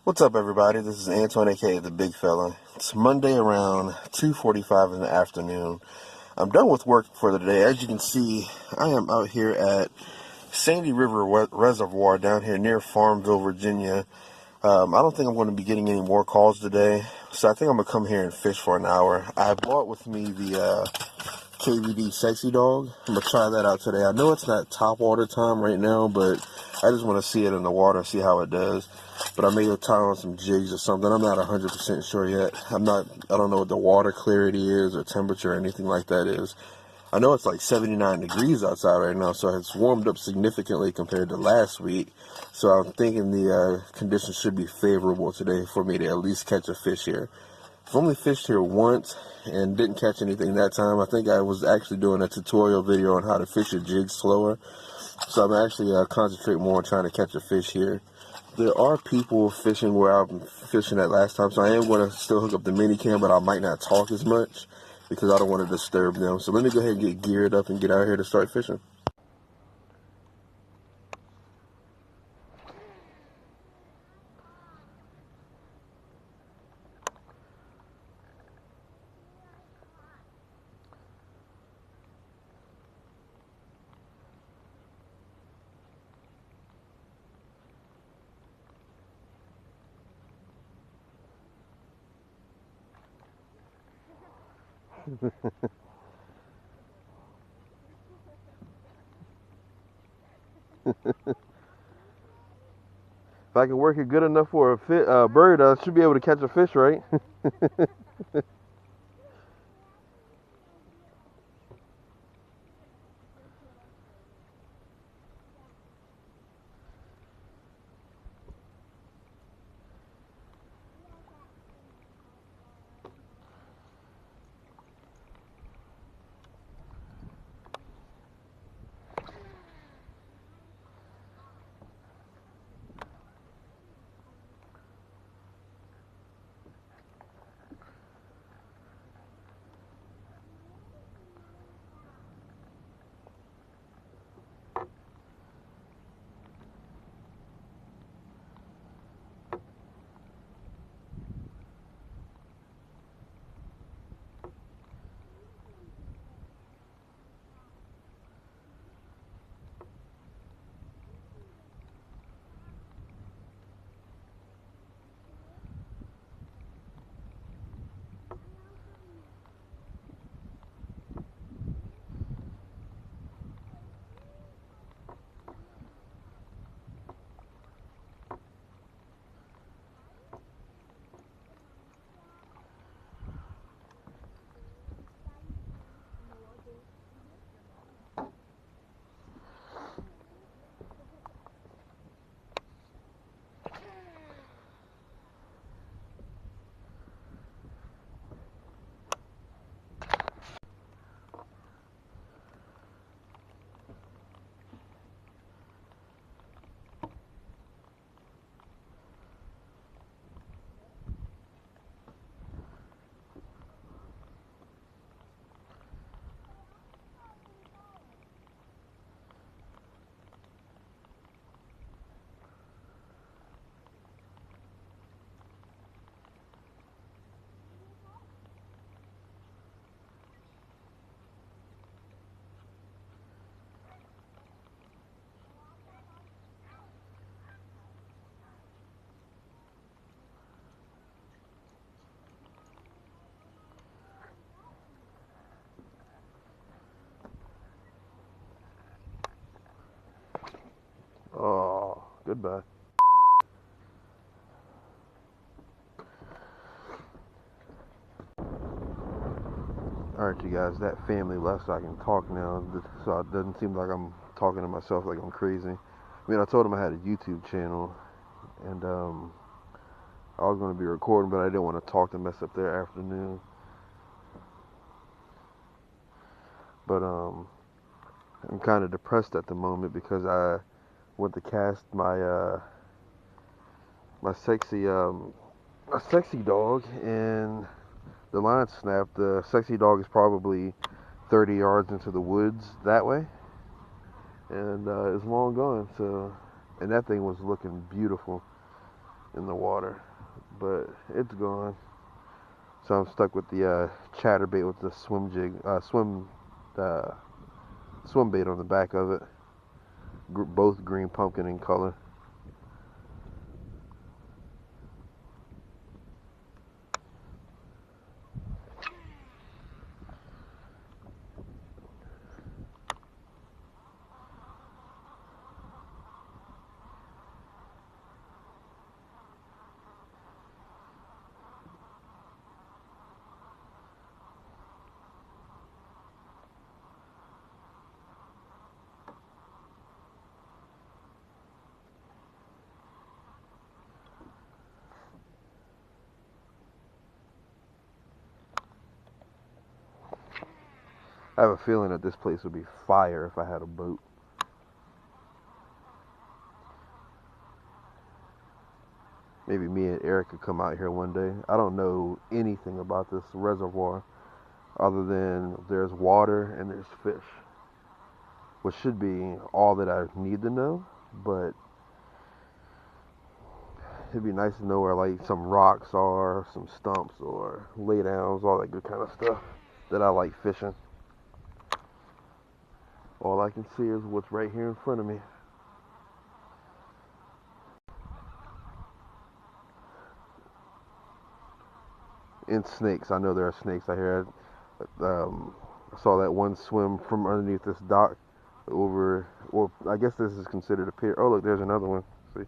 What's up, everybody? This is Antoine, aka the Bigfella. It's Monday around 2:45 in the afternoon. I'm done with work for the day. As you can see, I am out here at Sandy River Reservoir down here near Farmville, Virginia. I don't think I'm going to be getting any more calls today, so I think I'm going to come here and fish for an hour. I brought with me the KVD Sexy Dog. I'm going to try that out today. I know it's not top water time right now, but I just want to see it in the water and see how it does. But I may have tied on some jigs or something. I'm not 100% sure yet. I don't know what the water clarity is or temperature or anything like that is. I know it's like 79 degrees outside right now, so it's warmed up significantly compared to last week. So I'm thinking the conditions should be favorable today for me to at least catch a fish here. I've only fished here once and didn't catch anything that time. I think I was actually doing a tutorial video on how to fish a jig slower. So I'm actually concentrating more on trying to catch a fish here. There are people fishing where I'm fishing at last time, so I am going to still hook up the mini cam, but I might not talk as much because I don't want to disturb them. So let me go ahead and get geared up and get out here to start fishing. If I can work it good enough for a bird, I should be able to catch a fish, right? Oh, goodbye. Alright, you guys, that family left so I can talk now, so it doesn't seem like I'm talking to myself like I'm crazy. I mean, I told them I had a YouTube channel, and I was going to be recording, but I didn't want to talk to mess up their afternoon. But I'm kind of depressed at the moment because I went to cast my my sexy dog, and the line snapped. The sexy dog is probably 30 yards into the woods that way, and it's long gone. So, and that thing was looking beautiful. in the water, but it's gone. So I'm stuck with the chatterbait with the swim jig, swim bait on the back of it. Both green pumpkin in color. I have a feeling that this place would be fire if I had a boat. Maybe me and Eric could come out here one day. I don't know anything about this reservoir other than there's water and there's fish, which should be all that I need to know, but it'd be nice to know where like some rocks are, some stumps or laydowns, all that good kind of stuff that I like fishing. All I can see is what's right here in front of me. And snakes. I know there are snakes out here. I saw that one swim from underneath this dock over, well, I guess this is considered a pier. Oh, look, there's another one. See?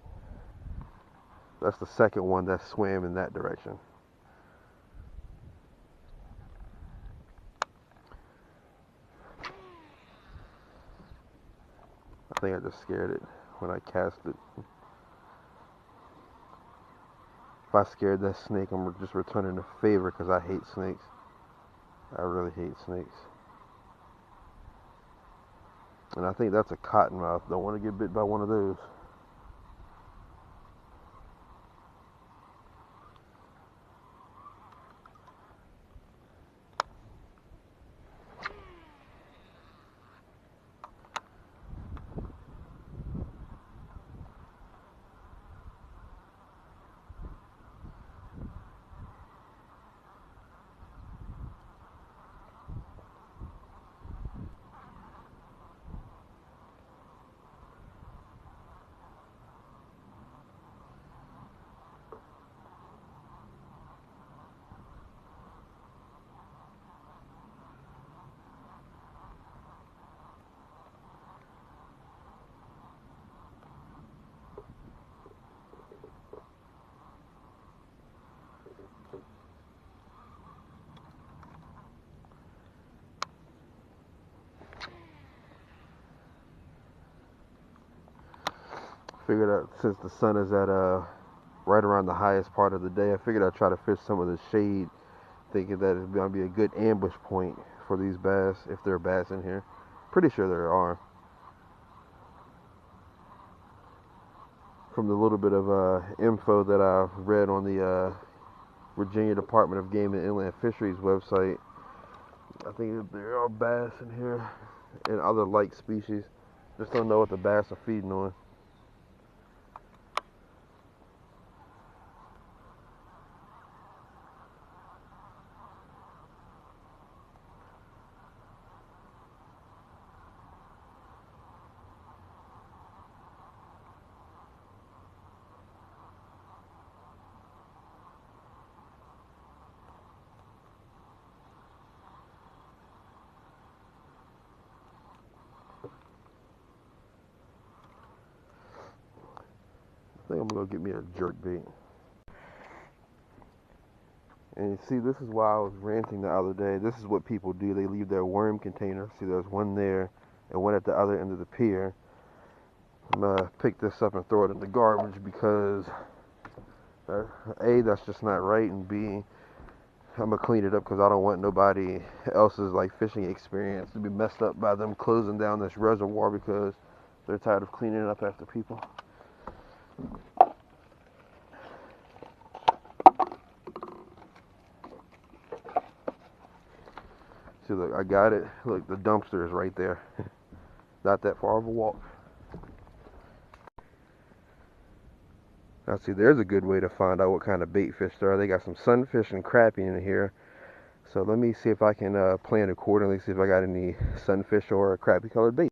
That's the second one that swam in that direction. I think I just scared it when I cast it. If I scared that snake, I'm just returning a favor because I hate snakes. I really hate snakes. And I think that's a cottonmouth. Don't want to get bit by one of those. Figured out since the sun is at right around the highest part of the day, I figured I'd try to fish some of the shade, thinking that it's gonna be a good ambush point for these bass if there are bass in here. Pretty sure there are. From the little bit of info that I've read on the Virginia Department of Game and Inland Fisheries website, I think there are bass in here and other like species. Just don't know what the bass are feeding on. I think I'm gonna get me a jerk bait. And you see, this is why I was ranting the other day. This is what people do. They leave their worm container. See, there's one there and one at the other end of the pier. I'm gonna pick this up and throw it in the garbage because A, that's just not right, and B, I'm gonna clean it up because I don't want nobody else's like fishing experience to be messed up by them closing down this reservoir because they're tired of cleaning it up after people. See, look, I got it. Look, the dumpster is right there. Not that far of a walk. Now see, there's a good way to find out what kind of bait fish there are. They got some sunfish and crappie in here. So let me see if I can plan accordingly, see if I got any sunfish or crappie colored bait.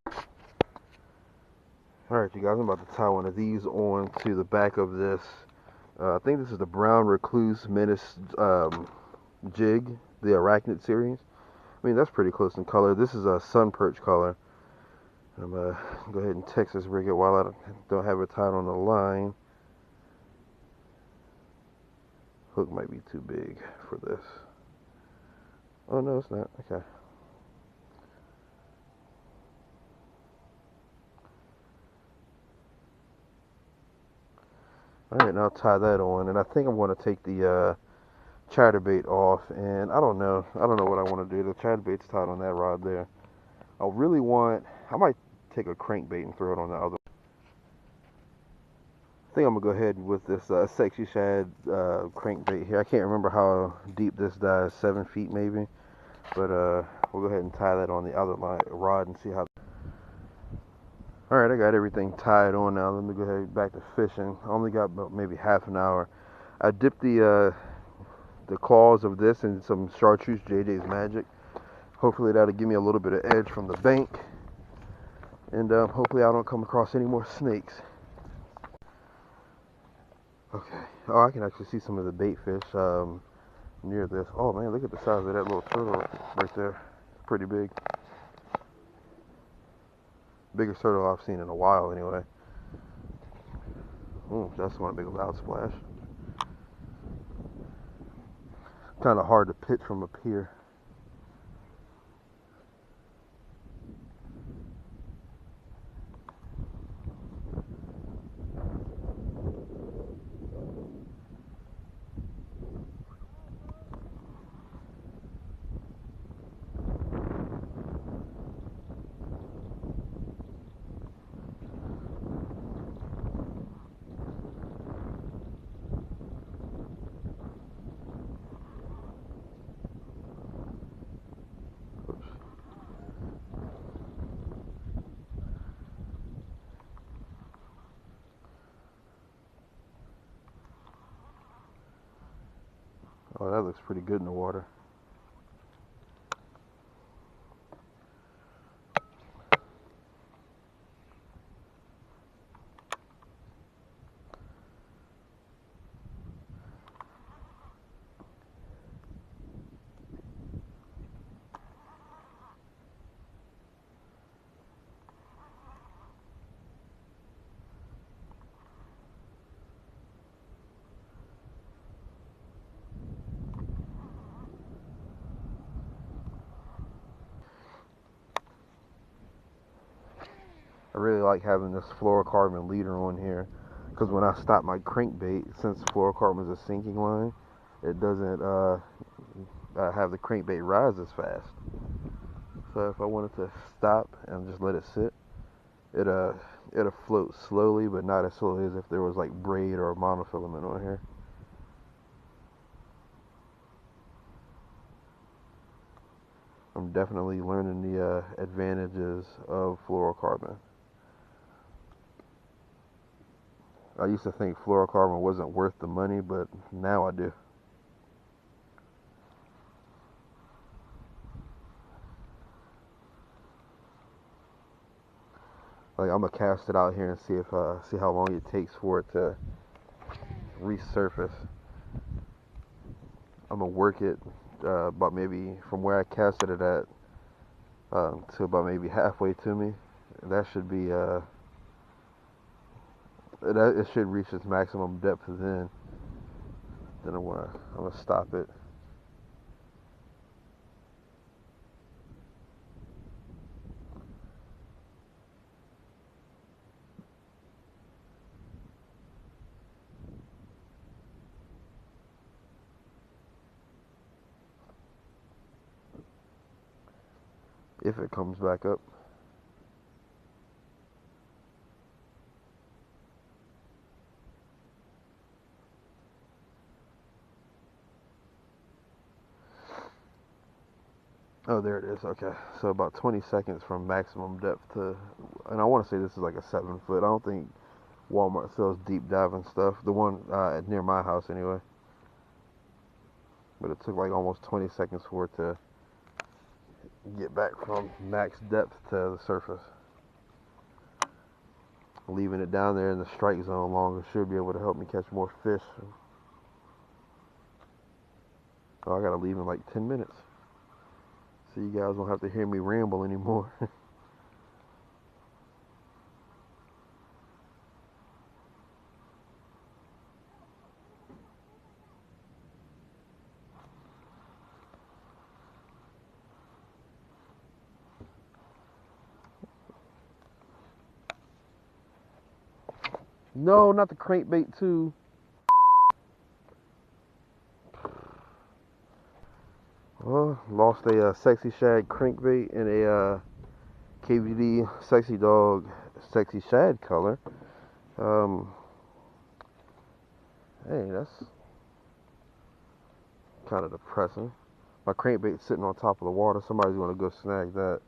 Alright you guys, I'm about to tie one of these on to the back of this. I think this is the Brown Recluse Menace jig, the Arachnid series. I mean, that's pretty close in color. This is a sun perch color. I'm going to go ahead and Texas rig it while I don't have it tied on the line. Hook might be too big for this. Oh, no, it's not. Okay. Alright, now I'll tie that on. And I think I'm going to take the chatterbait off. And I don't know what I want to do. The chatterbait's tied on that rod there. I might take a crankbait and throw it on the other. I think I'm gonna go ahead with this sexy shad crankbait here. I can't remember how deep this dies, 7 feet maybe, but we'll go ahead and tie that on the other rod and see how. All right, I got everything tied on now. Let me go ahead back to fishing. I only got about maybe half an hour. I dipped the claws of this in some chartreuse JJ's Magic. Hopefully that'll give me a little bit of edge from the bank, and hopefully I don't come across any more snakes. Okay. Oh, I can actually see some of the bait fish near this. Oh man, look at the size of that little turtle right there. It's pretty big. Biggest turtle I've seen in a while anyway. That's one big loud splash. Kind of hard to pitch from up here. Oh, that looks pretty good in the water. I really like having this fluorocarbon leader on here, because when I stop my crankbait, since fluorocarbon is a sinking line, it doesn't have the crankbait rise as fast. So if I wanted to stop and just let it sit, it'll float slowly, but not as slowly as if there was like braid or monofilament on here. I'm definitely learning the advantages of fluorocarbon. I used to think fluorocarbon wasn't worth the money, but now I do. Like, I'm gonna cast it out here and see how long it takes for it to resurface. I'm gonna work it about maybe from where I casted it at to about maybe halfway to me. That should be it should reach its maximum depth then. Then I'm gonna stop it. If it comes back up. Oh, there it is. Okay, so about 20 seconds from maximum depth to, and I want to say this is like a 7 foot. I don't think Walmart sells deep diving stuff. The one near my house anyway. But it took like almost 20 seconds for it to get back from max depth to the surface. Leaving it down there in the strike zone longer should be able to help me catch more fish. Oh, I gotta leave in like 10 minutes. So you guys don't have to hear me ramble anymore. No, not the crankbait too. Well, lost a sexy shad crankbait and a KVD sexy dog sexy shad color. Hey, that's kind of depressing. My crankbait's sitting on top of the water. Somebody's gonna go snag that.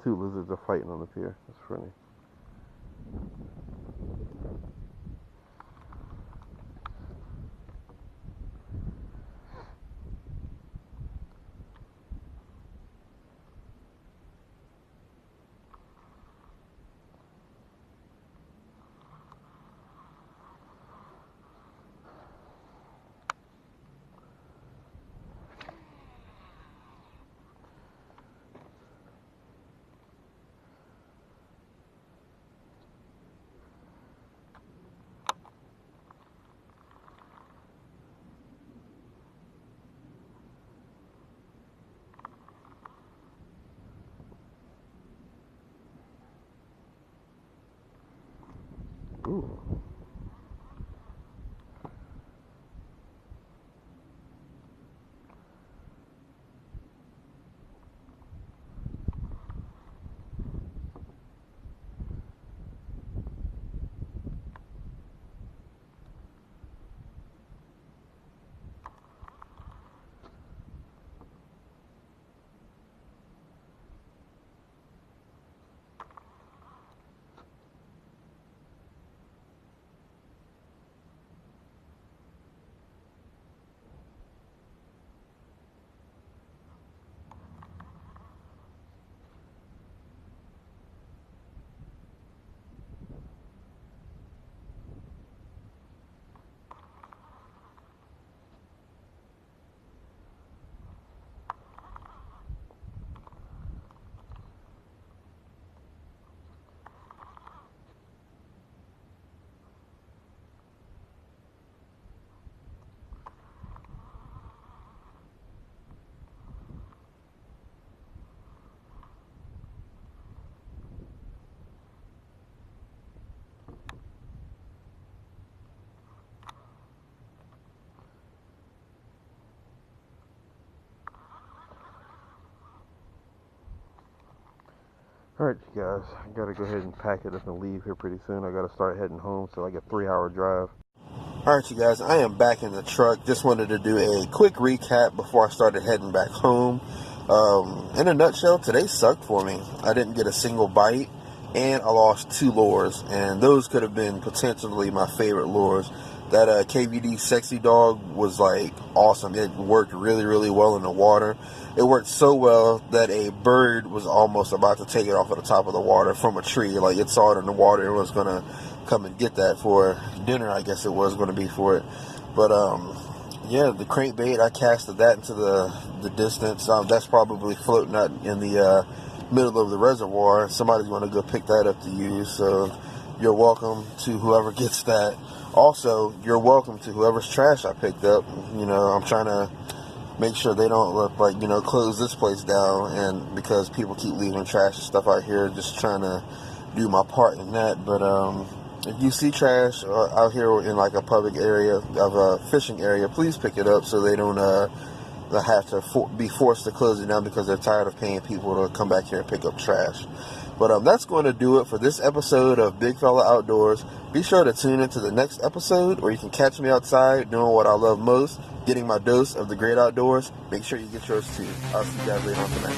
Two lizards are fighting on the pier. That's funny. Ooh. Alright, you guys, I gotta go ahead and pack it up and leave here pretty soon. I gotta start heading home, so like a 3-hour drive. Alright, you guys, I am back in the truck. Just wanted to do a quick recap before I started heading back home. In a nutshell, today sucked for me. I didn't get a single bite, and I lost 2 lures, and those could have been potentially my favorite lures. That KVD Sexy Dog was like awesome. It worked really, really well in the water. It worked so well that a bird was almost about to take it off of the top of the water from a tree. Like, it saw it in the water and was going to come and get that for dinner, I guess it was going to be for it. But, yeah, the crankbait, I casted that into the distance. That's probably floating out in the middle of the reservoir. Somebody's going to go pick that up to use. So you're welcome to whoever gets that. Also, you're welcome to whoever's trash I picked up. You know, I'm trying to make sure they don't look like, you know, close this place down, and because people keep leaving trash and stuff out here, just trying to do my part in that. But if you see trash out here in like a public area of a fishing area, please pick it up so they don't have to be forced to close it down because they're tired of paying people to come back here and pick up trash. But that's going to do it for this episode of Bigfella Outdoors. Be sure to tune into the next episode, where you can catch me outside doing what I love most, getting my dose of the great outdoors. Make sure you get yours too. I'll see you guys later on tonight.